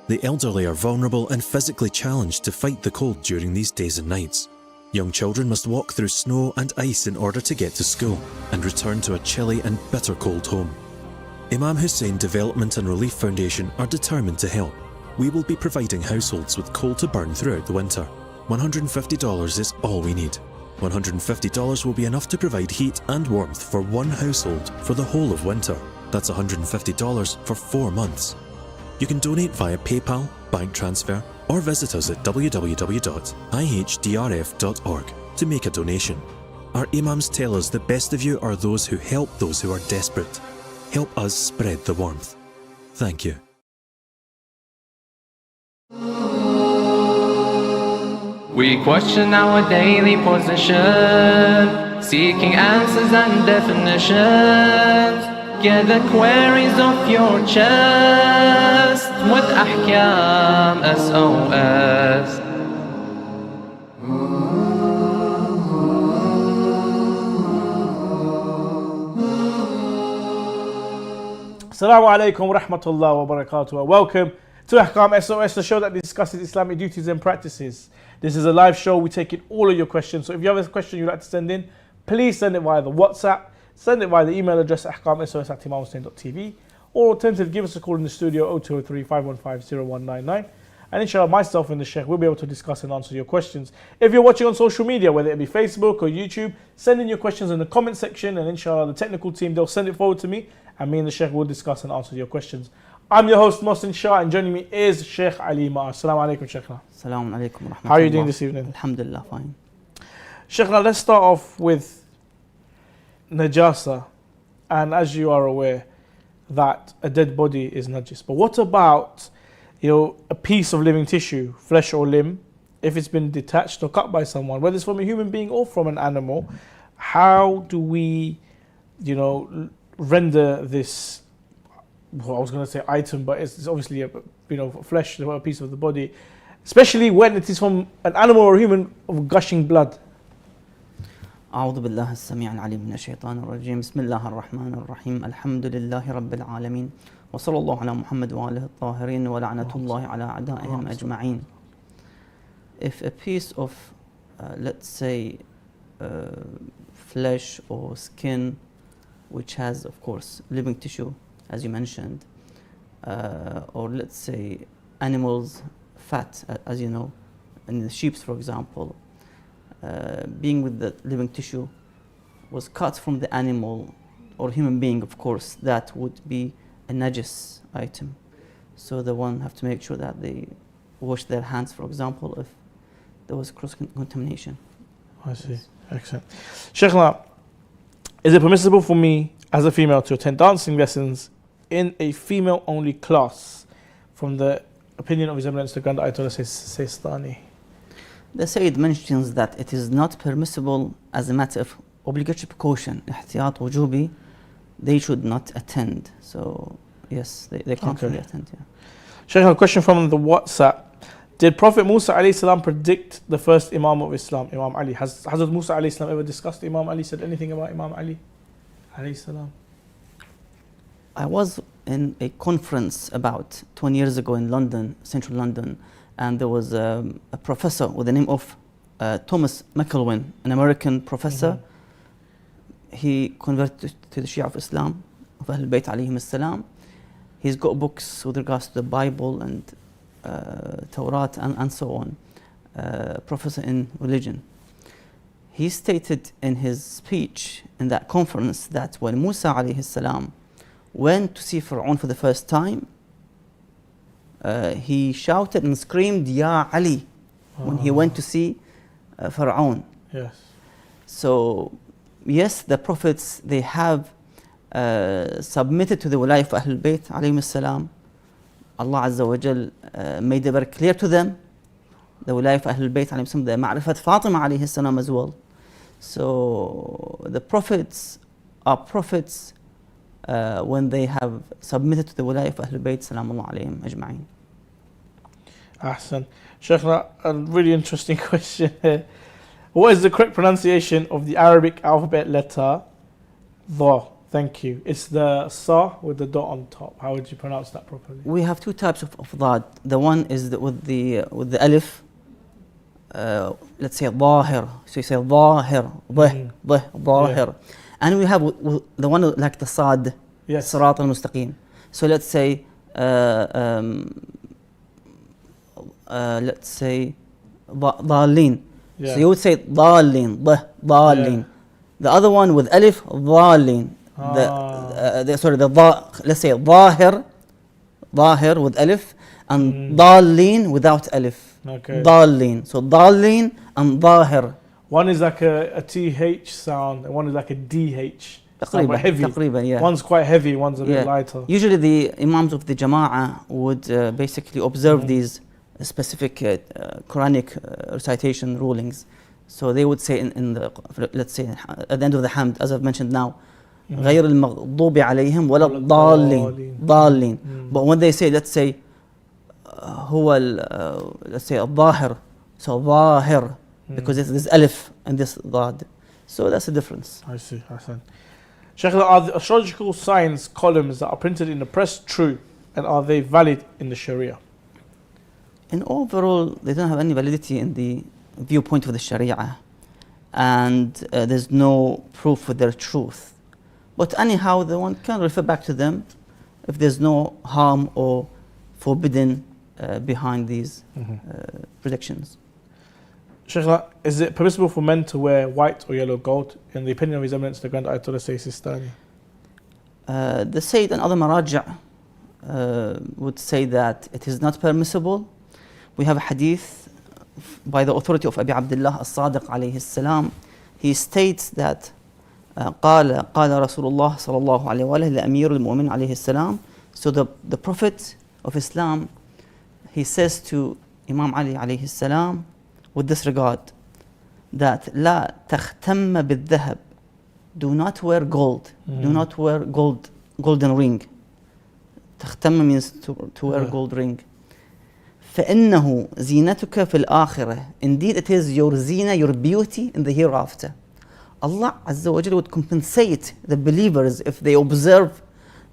The elderly are vulnerable and physically challenged to fight the cold during these days and nights. Young children must walk through snow and ice in order to get to school and return to a chilly and bitter cold home. Imam Hussein Development and Relief Foundation are determined to help. We will be providing households with coal to burn throughout the winter. $150 is all we need. $150 will be enough to provide heat and warmth for one household for the whole of winter. That's $150 for 4 months. You can donate via PayPal, bank transfer, or visit us at www.ihdrf.org to make a donation. Our Imams tell us the best of you are those who help those who are desperate. Help us spread the warmth. Thank you. We question our daily position, seeking answers and definitions. Get the queries off your chest with Ahkam SOS. Assalamu alaikum wa rahmatullahi wa barakatuh. Welcome to Ahkam SOS, the show that discusses Islamic duties and practices. This is a live show. We take in all of your questions. So if you have a question you'd like to send in, please send it via the WhatsApp. Send it via the email address ahkamsos@imamhussein.tv, or alternative, give us a call in the studio 0203-515-0199. And inshallah, myself and the Sheikh will be able to discuss and answer your questions. If you're watching on social media, whether it be Facebook or YouTube, send in your questions in the comment section, and inshallah, the technical team, they'll send it forward to me, and me and the Sheikh will discuss and answer your questions. I'm your host, Mohsin Shah, and joining me is Sheikh Ali Ma'ar. Assalamu alaikum, Sheikhna. Assalamu alaikum wa rahmatullah. How are you doing this evening? Alhamdulillah, fine. Sheikhna, let's start off with najasa. And as you are aware, that a dead body is najis. But what about, a piece of living tissue, flesh or limb, if it's been detached or cut by someone, whether it's from a human being or from an animal? How do we, render this, well, I was going to say item, but it's obviously a flesh, a piece of the body, especially when it is from an animal or a human of gushing blood? أعوذ بالله السميع العليم من الشيطان الرجيم بسم الله الرحمن الرحيم الحمد لله رب العالمين وصلى الله على محمد وآله الطاهرين ولعنة الله على أعدائهم أجمعين. If a piece of, let's say, flesh or skin, which has, of course, living tissue, as you mentioned, or let's say animals' fat, as you know, in the sheep, for example, being with the living tissue, was cut from the animal or human being, of course, that would be a najis item. So the one have to make sure that they wash their hands, for example, if there was cross-contamination. I see. Excellent. Sheikhna, is it permissible for me as a female to attend dancing lessons in a female-only class, from the opinion of His Eminence the Grand Ayatollah Sistani? The Sayyid mentions that it is not permissible as a matter of obligatory precaution, ihtiyat wujubi, they should not attend. So, yes, they can't really attend. Yeah. Sheikh, a question from the WhatsApp. Did Prophet Musa alayhi salam predict the first Imam of Islam, Imam Ali? Has Hazrat Musa alayhi salam ever discussed Imam Ali, said anything about Imam Ali alayhi salam? I was in a conference about 20 years ago in London, central London, and there was a professor with the name of Thomas McElwain, an American professor. He converted to the Shia of Islam, of Ahlul Bayt alayhim as-salam. He's got books with regards to the Bible and Torah and so on, professor in religion. He stated in his speech in that conference that when Musa alayhi salam went to see Fir'aun for the first time, he shouted and screamed, Ya Ali, when he went to see Fir'aun. Yes. So, yes, the prophets, they have submitted to the wilayah of Ahlul Bayt alayhim as-salam. Allah Azza wa Jal made it very clear to them, the wilayah of Ahlul Bayt alayhim as-salam, the ma'rifat Fatima alayhi salam as well. So, the prophets are prophets when they have submitted to the wilayah of Ahlul Bayt salamullah alayhim ajma'in. Ahsan. Sheikhna, a really interesting question here. What is the correct pronunciation of the Arabic alphabet letter Dha? Thank you. It's the sa with the dot on top. How would you pronounce that properly? We have two types of dad. The one is with the alif. Let's say ظاهر. So you say ظاهر, ظاهر. And we have the one like the sad. Yes. صراط المستقيم. So let's say ضالين. Yeah. So you would say ضالين, ضالين. Yeah. The other one with alif ضالين. Let's say ظاهر with alif and ضالين without alif. Okay. ضالين. So ضالين and ظاهر. One is like a TH sound and one is like a DH. Sound quite heavy. تقريبا, yeah. One's quite heavy, one's a bit lighter. Usually the imams of the Jama'ah would basically observe these specific Quranic recitation rulings. So they would say in the, let's say at the end of the Hamd, as I've mentioned now, غير المغضوب عليهم ولا الضالين, ضالين. But when they say, let's say, هو let's say الظاهر, so ظاهر, because it's this alif and this ضاد. So that's the difference. I see, Hassan. Sheikh, are the astrological signs columns that are printed in the press true, and are they valid in the Sharia? In overall, they don't have any validity in the viewpoint of the Sharia, and there's no proof for their truth. But anyhow, the one can refer back to them if there's no harm or forbidden behind these predictions. Sheikh, is it permissible for men to wear white or yellow gold? In the opinion of His Eminence, the Grand Ayatollah Sayyid Sistani. The Sayyid and other Maraja would say that it is not permissible. We have a hadith by the authority of Abi Abdullah as-Sadiq alayhi salam. He states that قال رسول الله صلى الله عليه وآله لأمير المؤمنين عليه السلام. So the Prophet of Islam, he says to Imam Ali alayhi salam with this regard, that لا تختم بالذهب, do not wear gold, do not wear golden ring. تختم means to wear gold ring. فإنه زينتك في الآخرة, indeed it is your zina, your beauty in the hereafter. Allah Azza wa Jalla would compensate the believers if they observe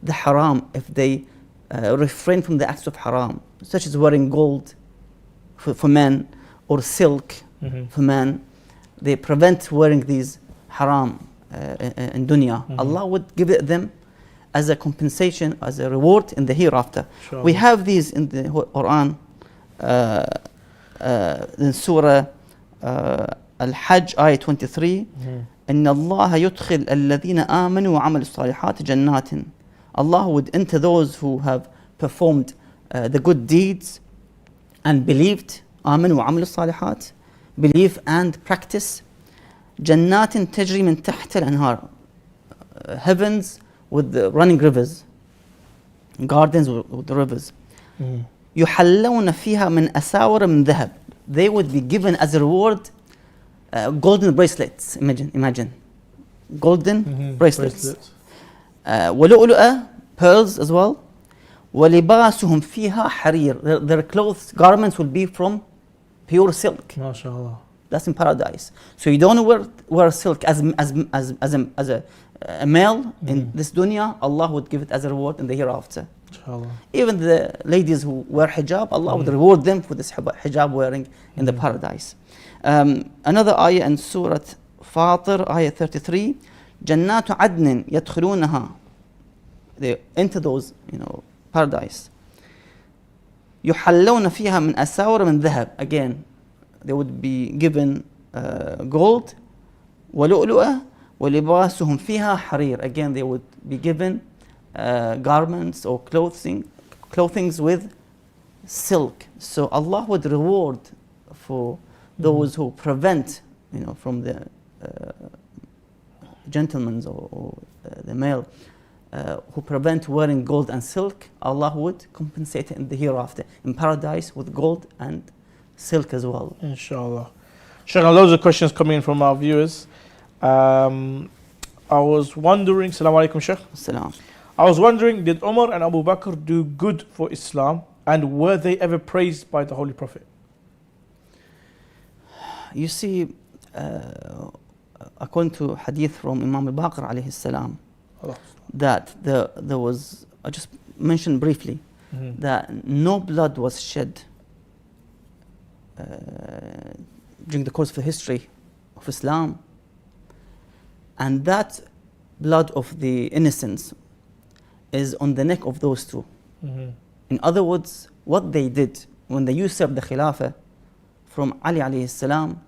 the haram, if they refrain from the acts of haram, such as wearing gold for men or silk for men. They prevent wearing these haram in dunya. Allah would give it them as a compensation, as a reward in the hereafter. Sure. We have these in the Quran, in Surah Al-Hajj, ayah 23. إن الله يدخل الذين آمنوا وعملوا الصالحات جنات. Allah would enter those who have performed the good deeds and believed. آمنوا وعملوا الصالحات, believe and practice. جنات تجري من تحت الأنهار, heavens with the running rivers, gardens with the rivers. يحلون فيها من أساور من ذهب. They would be given as a reward golden bracelets. Imagine golden bracelets. ولؤلؤة, pearls as well. ولباسهم فيها حرير. Their clothes, garments will be from pure silk. MashaAllah. That's in paradise. So you don't wear silk as a male in this dunya. Allah would give it as a reward in the hereafter. Inshallah. Even the ladies who wear hijab, Allah would reward them for this hijab wearing in the paradise. Another ayah in Surah Fatir, ayah 33. جنات عدن يدخلونها. They enter those, paradise. يحلون فيها من أساور من ذهب. Again, they would be given gold. ولؤلؤة ولباسهم فيها حرير. Again, they would be given garments or clothings with silk. So Allah would reward for those who prevent, from the gentlemen or the male who prevent wearing gold and silk. Allah would compensate in the hereafter in paradise with gold and silk as well. Inshallah. Sheikh, loads of questions coming in from our viewers. I was wondering, Assalamu alaikum, Sheikh. Salam. I was wondering, did Umar and Abu Bakr do good for Islam, and were they ever praised by the Holy Prophet? You see, according to hadith from Imam Baqir alayhi salam, Allah. that there was, I just mentioned briefly, that no blood was shed during the course of the history of Islam, and that blood of the innocents is on the neck of those two. In other words, what they did when they usurped the Khilafah from Ali alayhi salam,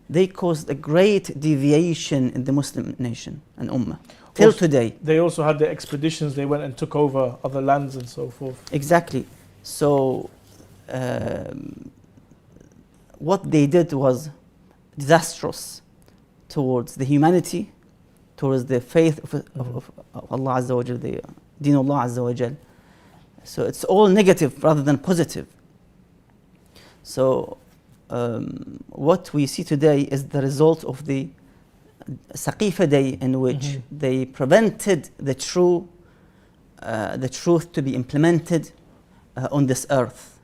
they caused a great deviation in the Muslim nation and Ummah till today. They also had the expeditions, they went and took over other lands and so forth. Exactly. So what they did was disastrous towards the humanity, towards the faith of Allah Azza wa Jal, the Deen Allah Azza wa Jal. So it's all negative rather than positive. So what we see today is the result of the Saqifa Day, in which they prevented the truth to be implemented on this earth,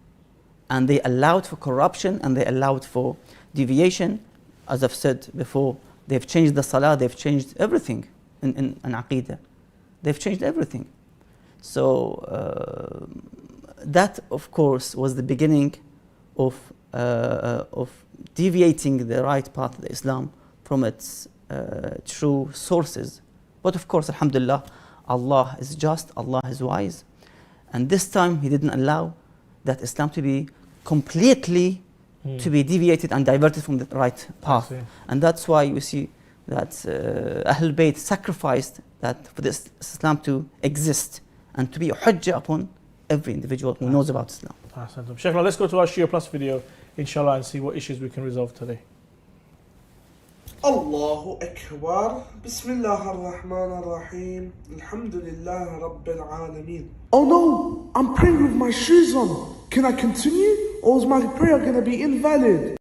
and they allowed for corruption and they allowed for deviation. As I've said before, they've changed the Salah, they've changed everything in Aqidah. They've changed everything. So that, of course, was the beginning of deviating the right path of Islam from its true sources. But of course, alhamdulillah, Allah is just, Allah is wise. And this time He didn't allow that Islam to be completely to be deviated and diverted from the right path. And that's why we see that Ahlul Bayt sacrificed that for this Islam to exist and to be a hujjah upon every individual who knows about Islam. Sheikh, now let's go to our Shia Plus video, inshallah, and see what issues we can resolve today. Allahu Akbar. Bismillah ar-Rahman ar-Rahim. Alhamdulillah Rabbil Alameen. Oh no, I'm praying with my shoes on. Can I continue? Or is my prayer going to be invalid?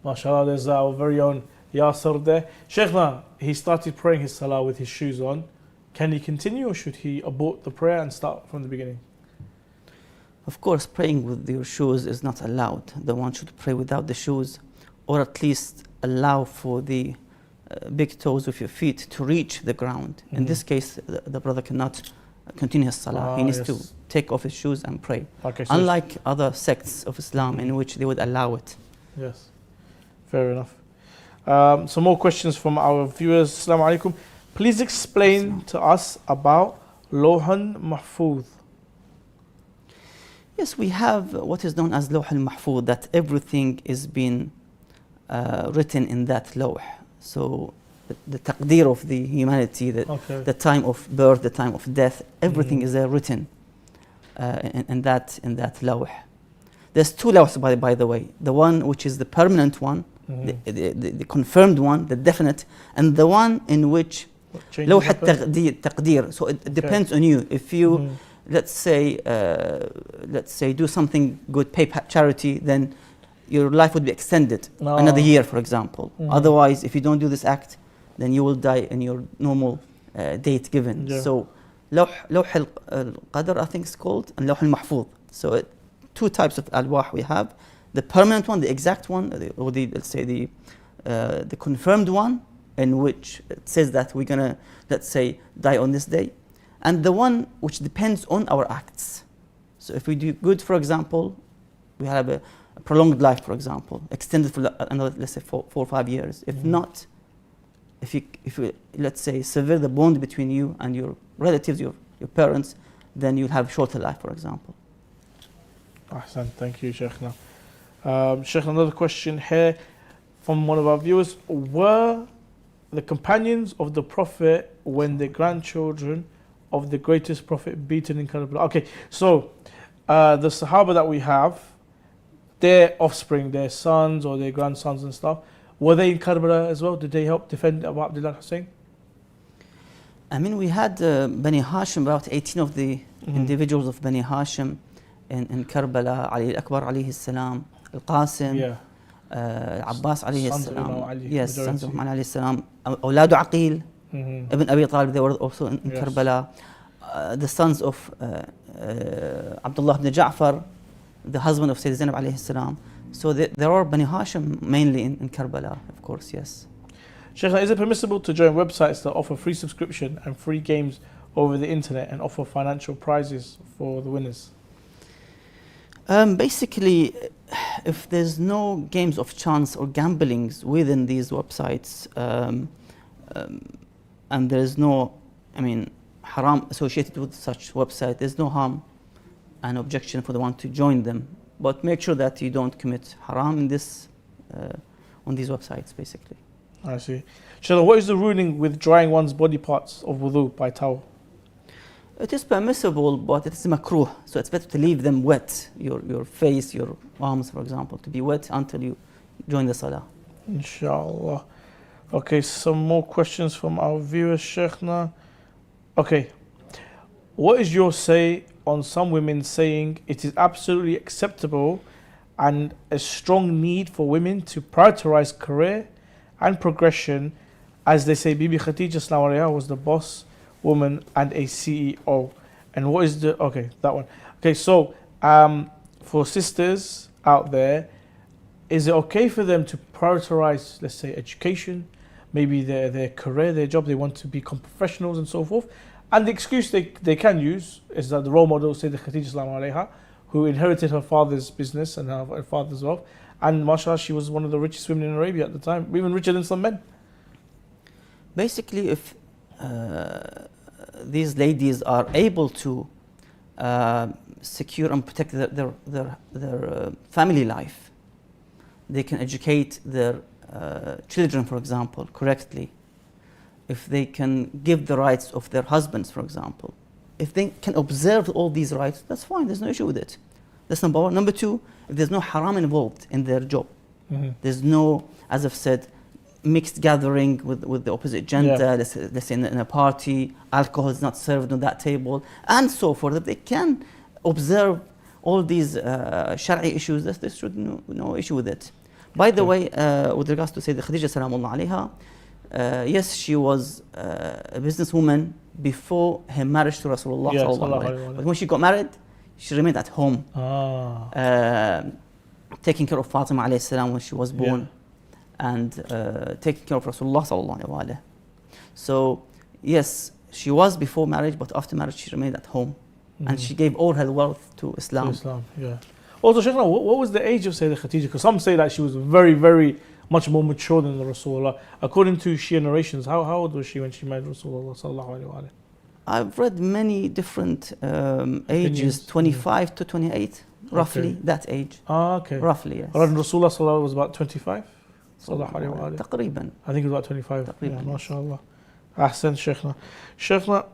MashaAllah, there's our very own Yasser there. Sheikh, now, he started praying his salah with his shoes on. Can he continue, or should he abort the prayer and start from the beginning? Of course, praying with your shoes is not allowed. The one should pray without the shoes, or at least allow for the big toes of your feet to reach the ground. In this case, the brother cannot continue his salah. He needs to take off his shoes and pray. Okay, so unlike other sects of Islam in which they would allow it. Yes, fair enough. Some more questions from our viewers. Assalamu alaikum. Please explain to us about Lawhan Mahfuz. Yes, we have what is known as Lawh al-Mahfuz, that everything is being written in that lawh. So the taqdeer of the humanity, the time of birth, the time of death, everything is written in that lawh. There's two lawhs, by the way. The one which is the permanent one, the confirmed one, the definite, and the one in which lawh al-taqdeer. So it depends on you. If you let's say do something good, pay charity, then your life would be extended another year, for example. Otherwise, if you don't do this act, then you will die in your normal date given. So Lawh al-Qadr, I think it's called, and Lawh al-Mahfuz. So two types of alwah we have: the permanent one, the exact one, or let's say the confirmed one, in which it says that we're gonna, let's say, die on this day, and the one which depends on our acts. So if we do good, for example, we have a prolonged life, for example, extended for another, let's say, 4 or 5 years. If not, if you let's say sever the bond between you and your relatives, your parents, then you'll have shorter life, for example. Ahsan, thank you, Sheikh. Sheikh, another question here from one of our viewers. Were the companions of the Prophet, when the grandchildren of the greatest Prophet, beaten in Karbala? Okay, so the Sahaba that we have, their offspring, their sons or their grandsons and stuff, were they in Karbala as well? Did they help defend Abu Abdullah Hussein? I mean, we had Bani Hashim, about 18 of the individuals of Bani Hashim in Karbala: Ali al-Akbar alayhi salam, Al-Qasim, Abbas alayhi salam, yes, sons of Ali alayhi salam, Awladu Aqil, Ibn Abi Talib, they were also in Karbala. The sons of Abdullah ibn Ja'far, the husband of Sayyid Zainab alayhi salam. So there are Bani Hashim mainly in Karbala, of course, yes. Sheikh, is it permissible to join websites that offer free subscription and free games over the internet and offer financial prizes for the winners? Basically, if there's no games of chance or gamblings within these websites, and there's no, haram associated with such website, there's no harm and objection for the one to join them. But make sure that you don't commit haram in this, on these websites, basically. I see. Sheikh, what is the ruling with drying one's body parts of wudu by towel? It is permissible, but it is makruh. So it's better to leave them wet, your face, your arms, for example, to be wet until you join the salah. Inshallah. Okay, some more questions from our viewers, Sheikhna. Okay. What is your say on some women saying it is absolutely acceptable and a strong need for women to prioritize career and progression, as they say Bibi Khadija Sallallahu Alaiha was the boss woman and a CEO? And what is the, okay, that one. Okay, so for sisters out there, is it okay for them to prioritize, let's say, education, maybe their career, their job, they want to become professionals and so forth? And the excuse they can use is that the role model, say the Khadija Sallallahu Alaiha, who inherited her father's business and her father's wealth, and mashallah, she was one of the richest women in Arabia at the time, even richer than some men. Basically, if these ladies are able to secure and protect their family life, they can educate their children, for example, correctly. If they can give the rights of their husbands, for example, if they can observe all these rights, that's fine, there's no issue with it. That's number one. Number two, if there's no haram involved in their job, there's no, as I've said, mixed gathering with the opposite gender, let's say in a party, alcohol is not served on that table, and so forth. If they can observe all these shari'i issues, there's no issue with it. By the way, with regards to Sayyidah Khadija Salamullah Alaiha, yes, she was a businesswoman before her marriage to Rasulullah Sallallahu Alaihi. But when she got married, she remained at home, taking care of Fatima alayhi salam when she was born, and taking care of Rasulullah Sallallahu Alaihi. So yes, she was before marriage, but after marriage she remained at home, and she gave all her wealth to Islam. Also, Shaykhna, what was the age of Sayyidah Khadija? Because some say that she was very, very much more mature than the Rasulullah. According to Shia narrations, how old was she when she married Rasulullah Sallallahu Alaihi? I've read many different ages, 25 to 28, roughly that age. Okay. Roughly, yes. And Rasulullah Sallallahu was about 25? Sallallahu Alaihi. تقريبا. I think it was about 25. تقريبا. Yeah, mashallah. Ahsan, Shaykhna. Shaykhna,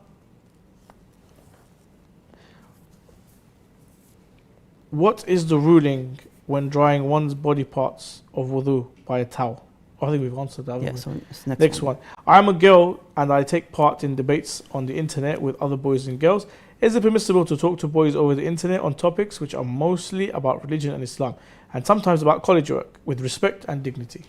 what is the ruling when drying one's body parts of wudu by a towel? I think we've answered that. Yeah, so it's next one. I'm a girl and I take part in debates on the internet with other boys and girls. Is it permissible to talk to boys over the internet on topics which are mostly about religion and Islam, and sometimes about college work, with respect and dignity?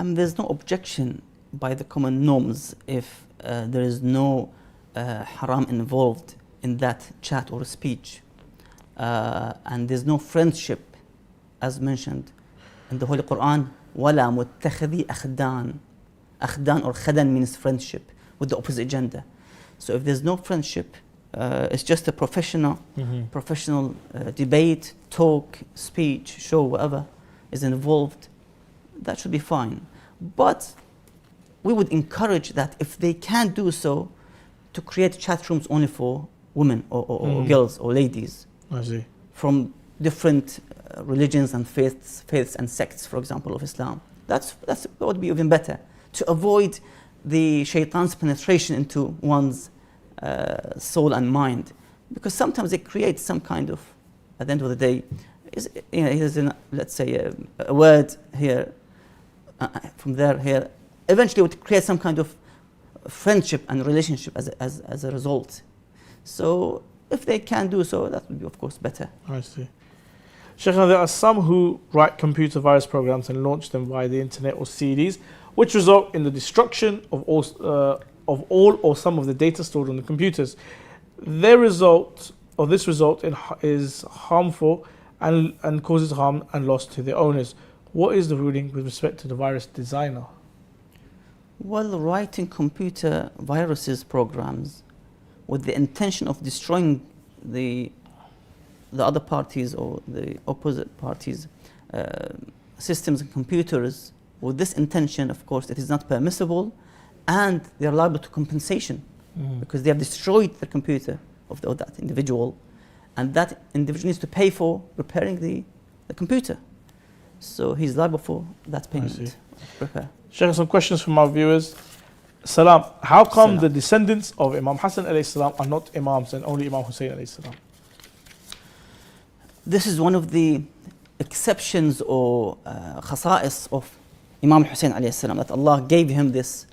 There's no objection by the common norms if there is no haram involved in that chat or speech. And there's no friendship, as mentioned in the Holy Quran. وَلَا مُتَّخِذِي أَخْدَانٍ. Akhdan or khadan means friendship with the opposite gender. So if there's no friendship, it's just a professional debate, talk, speech, show, whatever is involved, that should be fine. But we would encourage that if they can't do so, to create chat rooms only for women or girls or ladies. I see. From different religions and faiths and sects, for example, of Islam. That would be even better, to avoid the shaitan's penetration into one's soul and mind, because sometimes it creates some kind of, at the end of the day, let's say a word here, from there here, eventually it would create some kind of friendship and relationship as a result. So if they can do so, that would be, of course, better. I see. Sheikh, there are some who write computer virus programs and launch them via the internet or CDs, which result in the destruction of all or some of the data stored on the computers. This result is harmful and causes harm and loss to the owners. What is the ruling with respect to the virus designer? Well, writing computer viruses programs with the intention of destroying the other parties or the opposite parties' systems and computers with this intention, of course, it is not permissible, and they are liable to compensation because they have destroyed the computer of that individual, and that individual needs to pay for repairing the computer. So he's liable for that payment. Repair. Sheikh, some questions from our viewers. Salam, how come Salam. the descendants of Imam Hassan alayhi salam are not Imams and only Imam Hussein alayhi salam? This is one of the exceptions or khasa'is of Imam Hussein alayhi salam, that Allah gave him this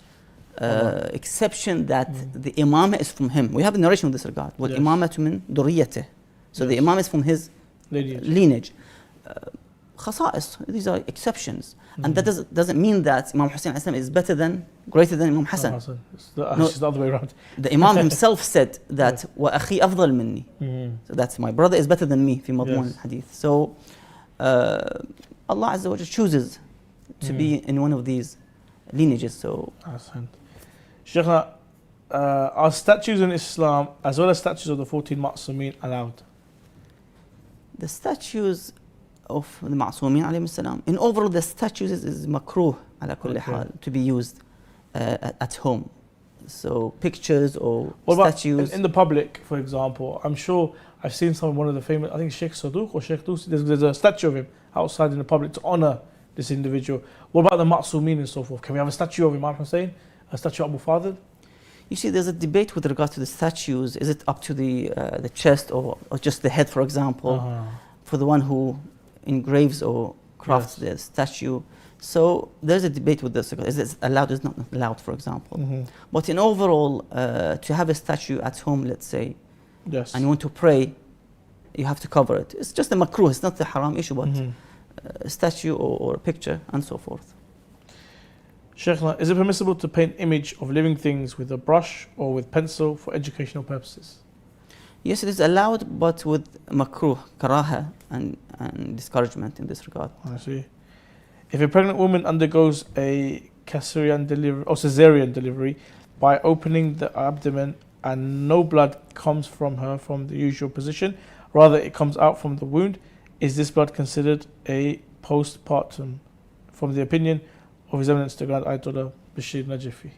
exception that the imamah is from him. We have a narration in this regard. وَالْإِمَامَةُ مِنْ دُرِيَّتِهِ. So the imam is from his lineage. Khasa'is, these are exceptions. And that doesn't mean that Imam Hussein alayhi salam is greater than Imam Hassan. It's the other way around. The Imam himself said that وَأَخِي أَفْضَلْ مِنِّي. So that's my brother is better than me, في مضمون hadith. So Allah Azza wa Jalla chooses to be in one of these lineages. So Sheikhna, are statues in Islam as well as statues of the 14 Ma'sumin allowed? the statues of the Ma'sumin alayhi salam, in overall the statues is makruh ala kulli hal to be used at home. So pictures or statues. In the public, for example, I'm sure I've seen one of the famous, I think Sheikh Saduq or Sheikh Tusi, there's a statue of him outside in the public to honor this individual. What about the Ma'sumin and so forth? Can we have a statue of Imam Hussein? A statue of Abu Fadl? You see, there's a debate with regards to the statues. Is it up to the chest or just the head, for example, for the one who engraves or crafts the statue? So there's a debate with this. Is it allowed? Is it not allowed, for example? But in overall, to have a statue at home, let's say, and you want to pray, you have to cover it. It's just a makruh. It's not the haram issue, but a statue or a picture and so forth. Sheikhna, is it permissible to paint image of living things with a brush or with pencil for educational purposes? Yes, it is allowed, but with makruh, karaha, and discouragement in this regard. I see. If a pregnant woman undergoes a cesarean delivery by opening the abdomen and no blood comes from her from the usual position, rather it comes out from the wound, is this blood considered a postpartum? From the opinion of His Eminence the Grand Ayatollah Bashir Najafi.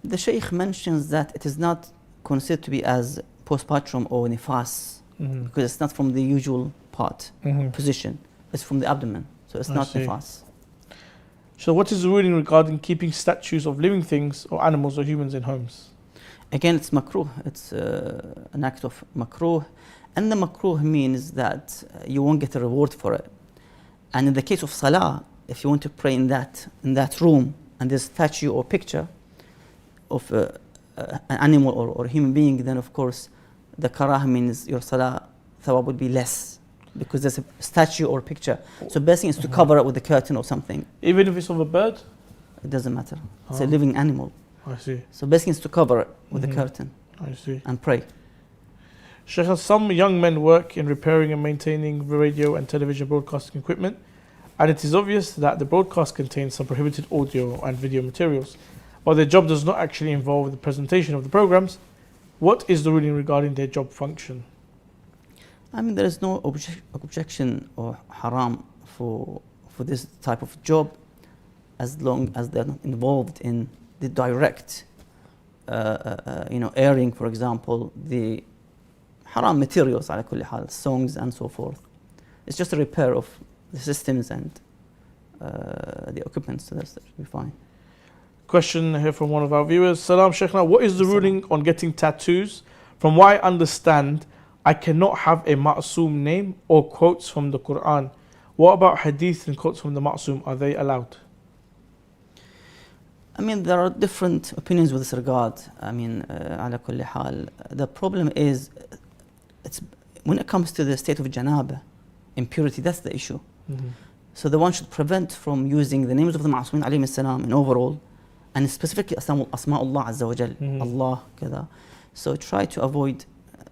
The Sheikh mentions that it is not considered to be as postpartum or nifas because it's not from the usual part position. It's from the abdomen, so it's not nifas. So what is the ruling regarding keeping statues of living things or animals or humans in homes? Again, it's makruh. It's an act of makruh, and the makruh means that you won't get a reward for it. And in the case of salah, if you want to pray in that room and there's a statue or picture of an animal or human being, then of course the karah means your salah thawab would be less because there's a statue or picture. So best thing is to cover it with a curtain or something. Even if it's of a bird? It doesn't matter. It's a living animal. I see. So best thing is to cover it with a curtain. I see. And pray. Sheikh, some young men work in repairing and maintaining radio and television broadcasting equipment, and it is obvious that the broadcast contains some prohibited audio and video materials, but their job does not actually involve the presentation of the programs. What is the ruling regarding their job function? I mean, there is no objection or haram for this type of job as long as they're not involved in the direct, airing, for example, the haram materials, ala kulli hal, songs and so forth. It's just a repair of the systems and the equipment, so that should be fine. Question here from one of our viewers. Salam Sheikhna, what is the ruling on getting tattoos? From what I understand, I cannot have a ma'soom name or quotes from the Quran. What about hadith and quotes from the ma'soom? Are they allowed? I mean, there are different opinions with this regard. I mean, ala kulli hal, the problem is, when it comes to the state of janaba, impurity, that's the issue. So the one should prevent from using the names of the Ma'asumin alayhi salam in overall, and specifically Asma'ullah Azza wa Jal, Allah, kada. So try to avoid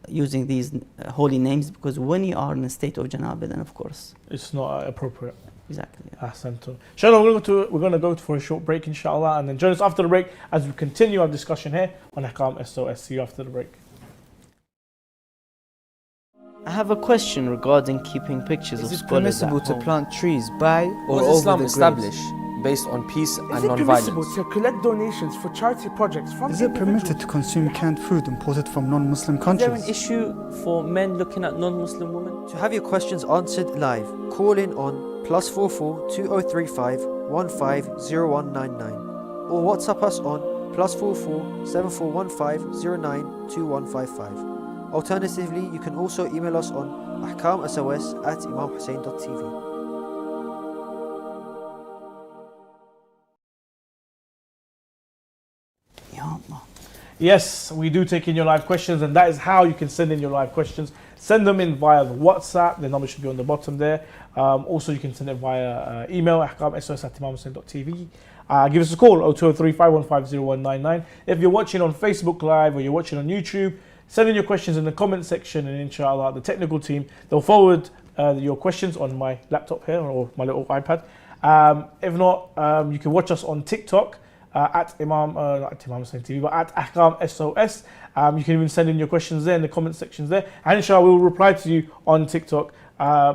using these holy names, because when you are in a state of janaba, then of course it's not appropriate. Exactly. Ahsantum. Inshallah, we're going to go for a short break, inshallah, and then join us after the break as we continue our discussion here on Ahkam SOS. See you after the break. I have a question regarding keeping pictures of Is it scholars at permissible to home. plant trees by or Was over Islam the graves? established based on peace and Is it permissible non-violence? to collect donations for charity projects from Is it permitted individuals? to consume canned food imported from non-Muslim Is there countries? an issue for men looking at non-Muslim women? To have your questions answered live, call in on +44 2035 150199 or WhatsApp us on +44 7415 092155. Alternatively, you can also email us on ahkamsos@imamhussein.tv. Ya Allah. Yes, we do take in your live questions, and that is how you can send in your live questions. Send them in via the WhatsApp. The number should be on the bottom there. Also, you can send it via email, ahkamsos@imamhussein.tv. Give us a call, 0203 515 0199. If you're watching on Facebook Live or you're watching on YouTube, send in your questions in the comment section, and inshallah, the technical team, they'll forward your questions on my laptop here or my little iPad. If not, you can watch us on TikTok at not at Imam Hussein TV, but at Ahkam SOS. You can even send in your questions there in the comment sections there, and inshallah, we will reply to you on TikTok.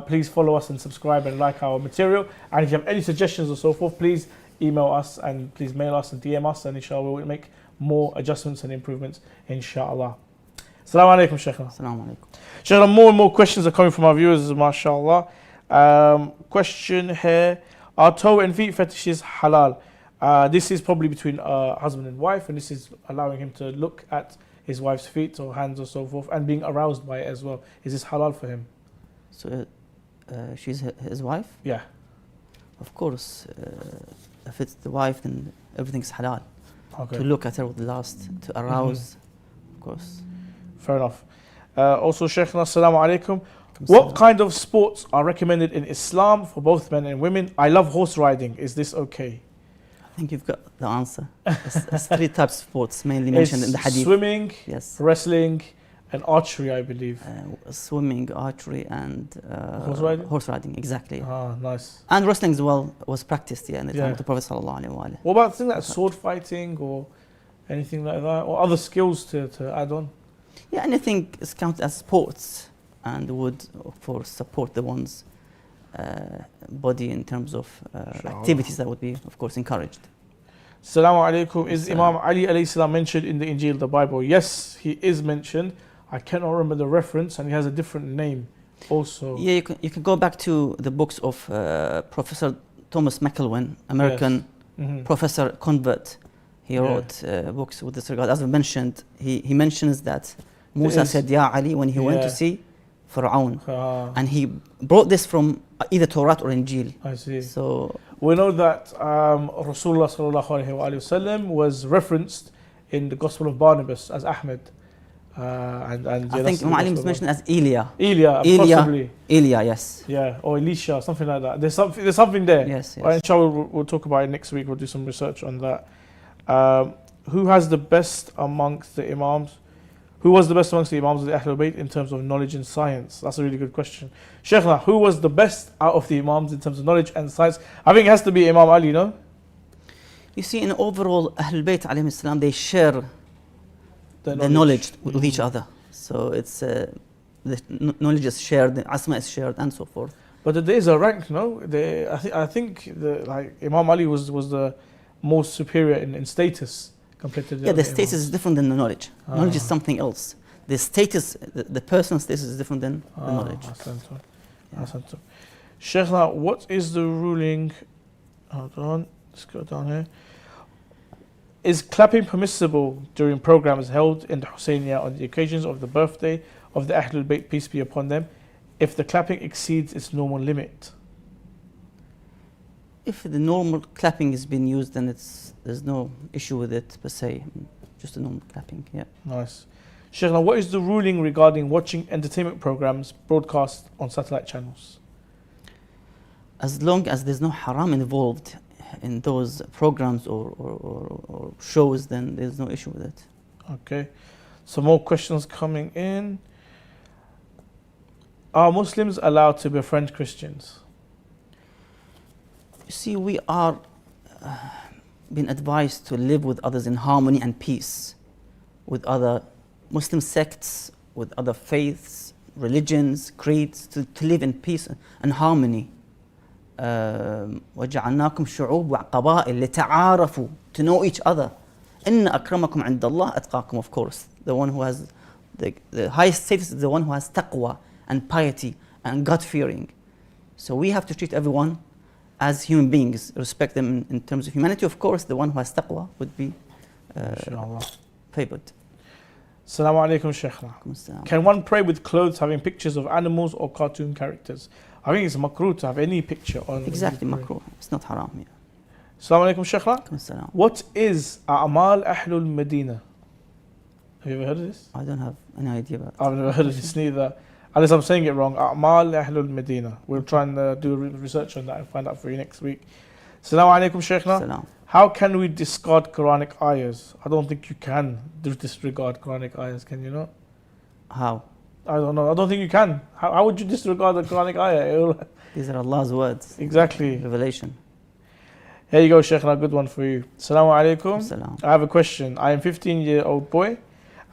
Please follow us and subscribe and like our material. And if you have any suggestions or so forth, please email us and please mail us and DM us, and inshallah, we'll make more adjustments and improvements, inshallah. Assalamu alaikum, Sheikhna. Assalamu alaikum. Sheikhna, more and more questions are coming from our viewers, mashallah. Question here: are toe and feet fetishes halal? This is probably between husband and wife, and this is allowing him to look at his wife's feet or hands or so forth and being aroused by it as well. Is this halal for him? So she's his wife? Yeah. Of course. If it's the wife, then everything's halal. Okay. To look at her with lust, to arouse, of course. Fair enough. Also, Sheikhna, assalamu alaikum. What kind of sports are recommended in Islam for both men and women? I love horse riding. Is this okay? I think you've got the answer. It's three types of sports mainly mentioned in the hadith. Swimming, Yes. wrestling, and archery, I believe. Swimming, archery, and Horse riding? Horse riding, exactly. Ah, nice. And wrestling as well was practiced, in the time Yeah. of the Prophet sallallahu alaihi wasallam. What about things like sword fighting or anything like that, or other skills to add on? Yeah, anything is counted as sports and would, of course, support the one's body in terms of activities that would be, of course, encouraged. Assalamu alaikum. Is Imam Ali alayhi salam mentioned in the Injil, the Bible? Yes, he is mentioned. I cannot remember the reference, and he has a different name also. Yeah, you can go back to the books of Professor Thomas McElwain, American professor convert. He wrote books with this regard. As I mentioned, he mentions that Musa said, Ya Ali, when he went to see Fir'aun. And he brought this from either Torah or Injil. I see. So we know that Rasulullah sallallahu alaihi wasallam was referenced in the Gospel of Barnabas as Ahmed. And I think Imam Ali is mentioned as Elia. Elia, possibly. Elia, yes. Yeah, or Elisha, something like that. There's something there. Yes, yes. Well, inshallah, we'll talk about it next week. We'll do some research on that. Who has the best amongst the Imams? Who was the best amongst the Imams of the Ahlul Bayt in terms of knowledge and science? That's a really good question. Sheikhna, who was the best out of the Imams in terms of knowledge and science? I think it has to be Imam Ali, no? You see, in overall, Ahlul Bayt alayhim salam, they share the knowledge with each other. So it's the knowledge is shared, the asma is shared, and so forth. But there is a rank, no? I think Imam Ali was the most superior in status compared to the other the status is different than the knowledge. Knowledge is something else. The status, the person's status is different than the knowledge. Sheikhna, what is the ruling? Hold on, let's go down here. Is clapping permissible during programs held in the Husayniyah on the occasions of the birthday of the Ahlul Bayt, peace be upon them, if the clapping exceeds its normal limit? If the normal clapping is being used, then there's no issue with it per se. Just a normal clapping, yeah. Nice. Sheikhna, what is the ruling regarding watching entertainment programs broadcast on satellite channels? As long as there's no haram involved in those programs or shows, then there's no issue with it. Okay. Some more questions coming in. Are Muslims allowed to befriend Christians? You see, we are being advised to live with others in harmony and peace, with other Muslim sects, with other faiths, religions, creeds, to live in peace and harmony. وجعلناكم شعوب وقبائل لتعارفوا, to know each other. إن أكرمكم عند الله أتقاكم, of course. The one who has the highest status is the one who has taqwa and piety and God-fearing. So we have to treat everyone as human beings, respect them in terms of humanity. Of course, the one who has taqwa would be favored. Assalamu alaikum, Sheikh. Can one pray with clothes having pictures of animals or cartoon characters? I think it's makruh to have any picture on. Exactly, makruh. It's not haram. Yeah. Assalamu alaikum, Sheikh. What is A'mal Ahlul Medina? Have you ever heard of this? I don't have any idea about it. I've never heard of this neither. Unless I'm saying it wrong. A'mal Ahlul Medina. We'll try and do research on that and find out for you next week. Assalamu alaikum, Sheikhna. How can we discard Quranic ayahs? I don't think you can disregard Quranic ayahs, can you not? How? I don't know. I don't think you can. How would you disregard the Quranic ayah? These are Allah's words. Exactly. Revelation. Here you go, Sheikhna. Good one for you. Assalamu alaikum. Assalam. I have a question. I am a 15-year-old boy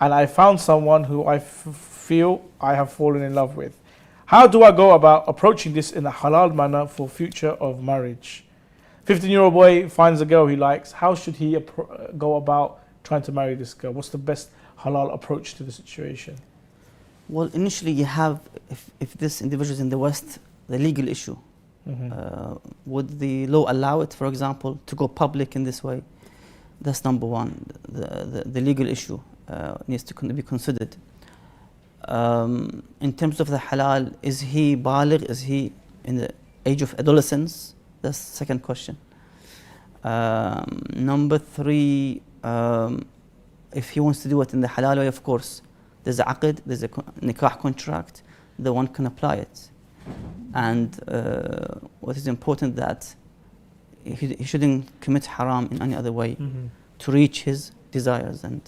and I found someone who I feel I have fallen in love with. How do I go about approaching this in a halal manner for future of marriage? 15-year-old boy finds a girl he likes. How should he go about trying to marry this girl? What's the best halal approach to the situation? Well, initially you have, if this individual is in the West, the legal issue. Would the law allow it, for example, to go public in this way? That's number one. The legal issue needs to be considered. In terms of the halal, is he baligh? Is he in the age of adolescence? That's the second question. Number three, if he wants to do it in the halal way, of course, there's a aqd, there's a nikah contract, the one can apply it. And what is important that he shouldn't commit haram in any other way to reach his desires and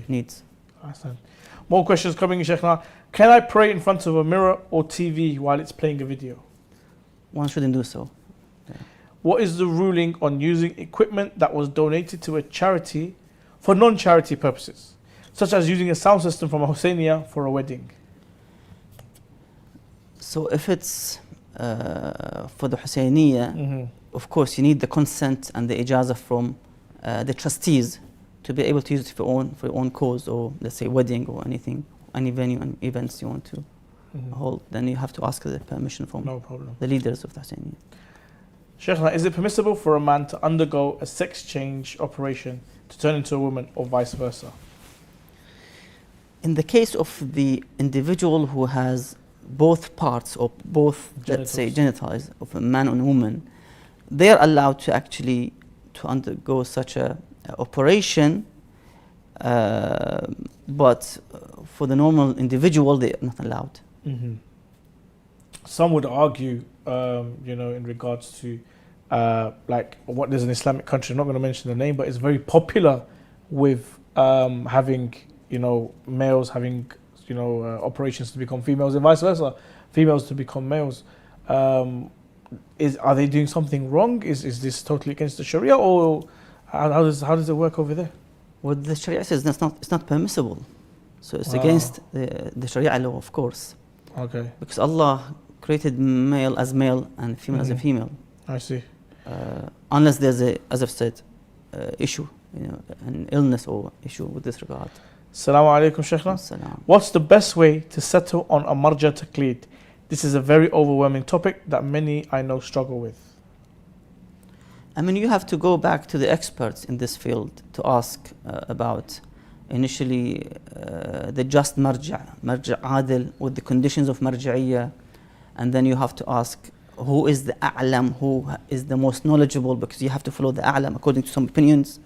needs. Awesome. More questions coming in, Sheikhna. Can I pray in front of a mirror or TV while it's playing a video? One shouldn't do so. Yeah. What is the ruling on using equipment that was donated to a charity for non-charity purposes, such as using a sound system from a Husseiniyah for a wedding? So if it's for the Husseiniyah, of course you need the consent and the ijazah from the trustees to be able to use it for your own cause, or let's say wedding or anything, any venue and events you want to hold. Then you have to ask the permission from the leaders of the Husseiniyah. Sheikhna, is it permissible for a man to undergo a sex change operation to turn into a woman, or vice versa? In the case of the individual who has both parts or both, let's say, genitals of a man and a woman, they are allowed to actually to undergo such a operation, but for the normal individual, they are not allowed. Some would argue, in regards to like what there's an Islamic country, I'm not going to mention the name, but it's very popular with having, males having, operations to become females and vice versa, females to become males. Are they doing something wrong? Is this totally against the Sharia, or how does it work over there? Well, the Sharia says it's not permissible, so it's against the Sharia law, of course. Okay. Because Allah created male as male and female as a female. I see. Unless there's as I've said, issue, an illness or issue with this regard. Assalamu alaikum, Sheikhna. What's the best way to settle on a marja taqleed? This is a very overwhelming topic that many I know struggle with. I mean, you have to go back to the experts in this field to ask about initially the just marja adil with the conditions of marja'iyya, and then you have to ask who is the a'lam, who is the most knowledgeable, because you have to follow the a'lam according to some opinions.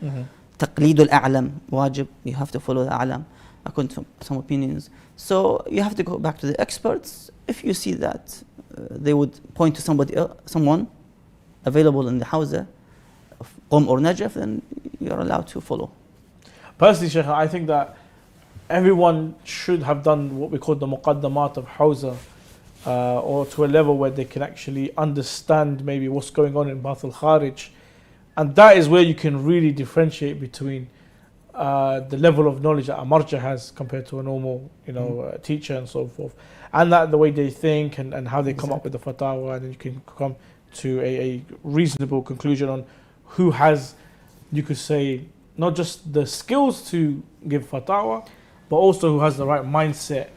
Taqleed al-a'lam wajib, you have to follow the a'lam according to some opinions. So you have to go back to the experts. If you see that they would point to someone available in the hawza of Qom or Najaf, then you're allowed to follow. Personally, Sheikh, I think that everyone should have done what we call the muqaddamat of hawza or to a level where they can actually understand maybe what's going on in Bath al-Kharij. And that is where you can really differentiate between the level of knowledge that a marja has compared to a normal, teacher and so forth. And that the way they think and how they come up with the fatwa, and then you can come to a reasonable conclusion on who has, you could say, not just the skills to give fatwa, but also who has the right mindset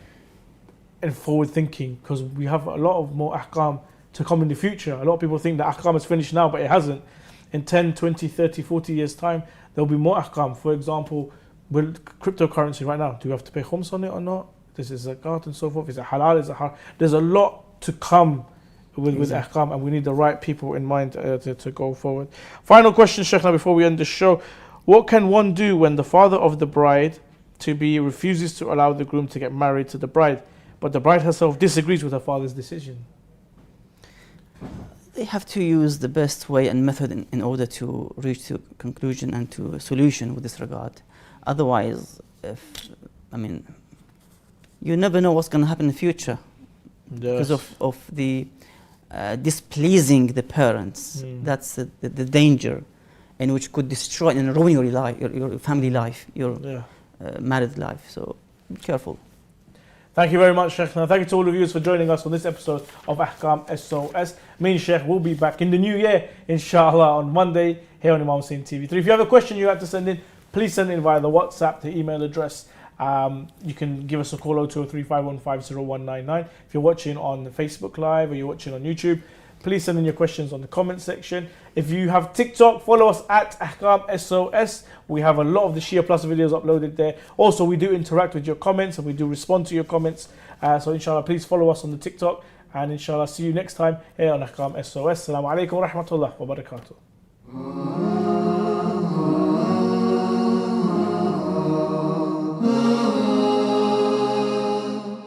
and forward thinking, because we have a lot of more ahkam to come in the future. A lot of people think that ahkam is finished now, but it hasn't. In 10, 20, 30, 40 years time, there'll be more ahkam. For example, with cryptocurrency right now, do you have to pay khums on it or not? This is zakat and so forth. Is it halal? Is it haram? There's a lot to come with ahkam, and we need the right people in mind to go forward. Final question, Sheikh, now before we end the show. What can one do when the father of the bride to be refuses to allow the groom to get married to the bride, but the bride herself disagrees with her father's decision? They have to use the best way and method in order to reach to a conclusion and to a solution with this regard. Otherwise, you never know what's going to happen in the future because of the displeasing the parents. That's the danger, in which could destroy and ruin your life, your family life, your married life. So be careful. Thank you very much, Sheikh. Now, thank you to all of you for joining us on this episode of Ahkam SOS. Me and Sheikh will be back in the new year, inshallah, on Monday here on Imam Hussein TV. If you have a question you'd like to send in, please send it in via the WhatsApp, the email address. You can give us a call 0203-515-0199. If you're watching on the Facebook Live or you're watching on YouTube, please send in your questions on the comment section. If you have TikTok, follow us at Ahkam SOS. We have a lot of the Shia Plus videos uploaded there. Also, we do interact with your comments and we do respond to your comments. So inshallah, please follow us on the TikTok. And inshallah, see you next time here on Ahkam SOS. Assalamu alaikum wa rahmatullah wa barakatuh.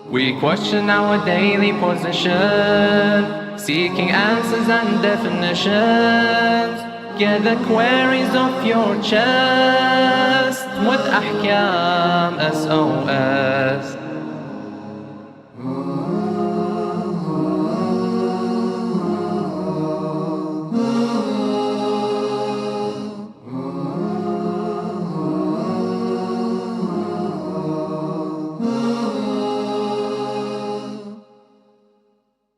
We question our daily position, seeking answers and definitions. Get the queries off your chest with Ahkam SOS.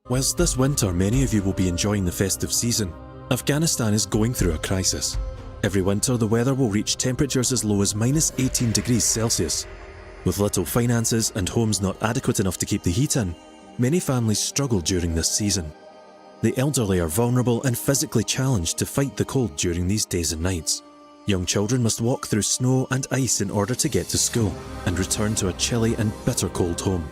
Whilst this winter many of you will be enjoying the festive season, Afghanistan is going through a crisis. Every winter the weather will reach temperatures as low as -18 degrees Celsius. With little finances and homes not adequate enough to keep the heat in, many families struggle during this season. The elderly are vulnerable and physically challenged to fight the cold during these days and nights. Young children must walk through snow and ice in order to get to school and return to a chilly and bitter cold home.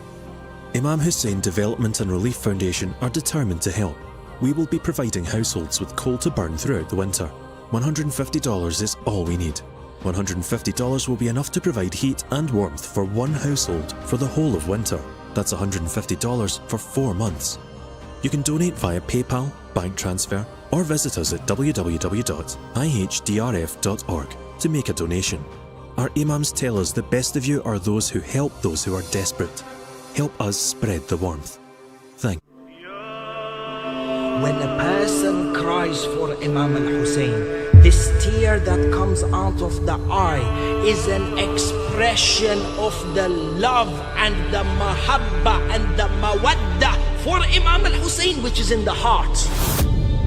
Imam Hussein Development and Relief Foundation are determined to help. We will be providing households with coal to burn throughout the winter. $150 is all we need. $150 will be enough to provide heat and warmth for one household for the whole of winter. That's $150 for 4 months. You can donate via PayPal, bank transfer, or visit us at www.ihdrf.org to make a donation. Our Imams tell us the best of you are those who help those who are desperate. Help us spread the warmth. Thank you. When a person cries for Imam al-Hussein, this tear that comes out of the eye is an expression of the love and the mahabba and the mawadda for Imam al-Hussein, which is in the heart.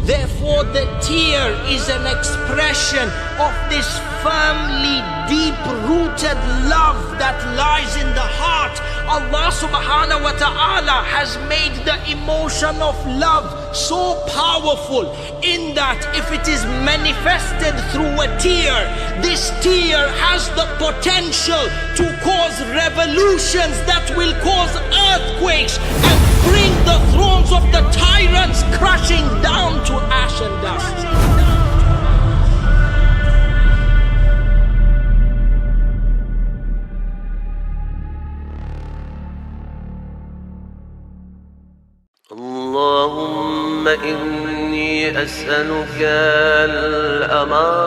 Therefore, the tear is an expression of this firmly deep-rooted love that lies in the heart. Allah subhanahu wa ta'ala has made the emotion of love so powerful in that if it is manifested through a tear, this tear has the potential to cause revolutions that will cause earthquakes and bring the thrones of the tyrants crashing down to ash and dust. اللهم إني أسألك الأمان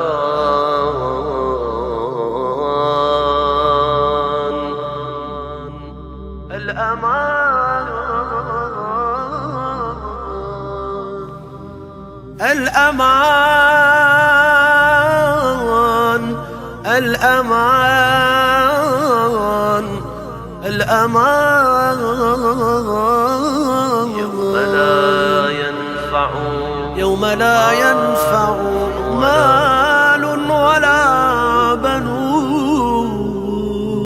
الأمان الأمان الأمان يوم لا ينفع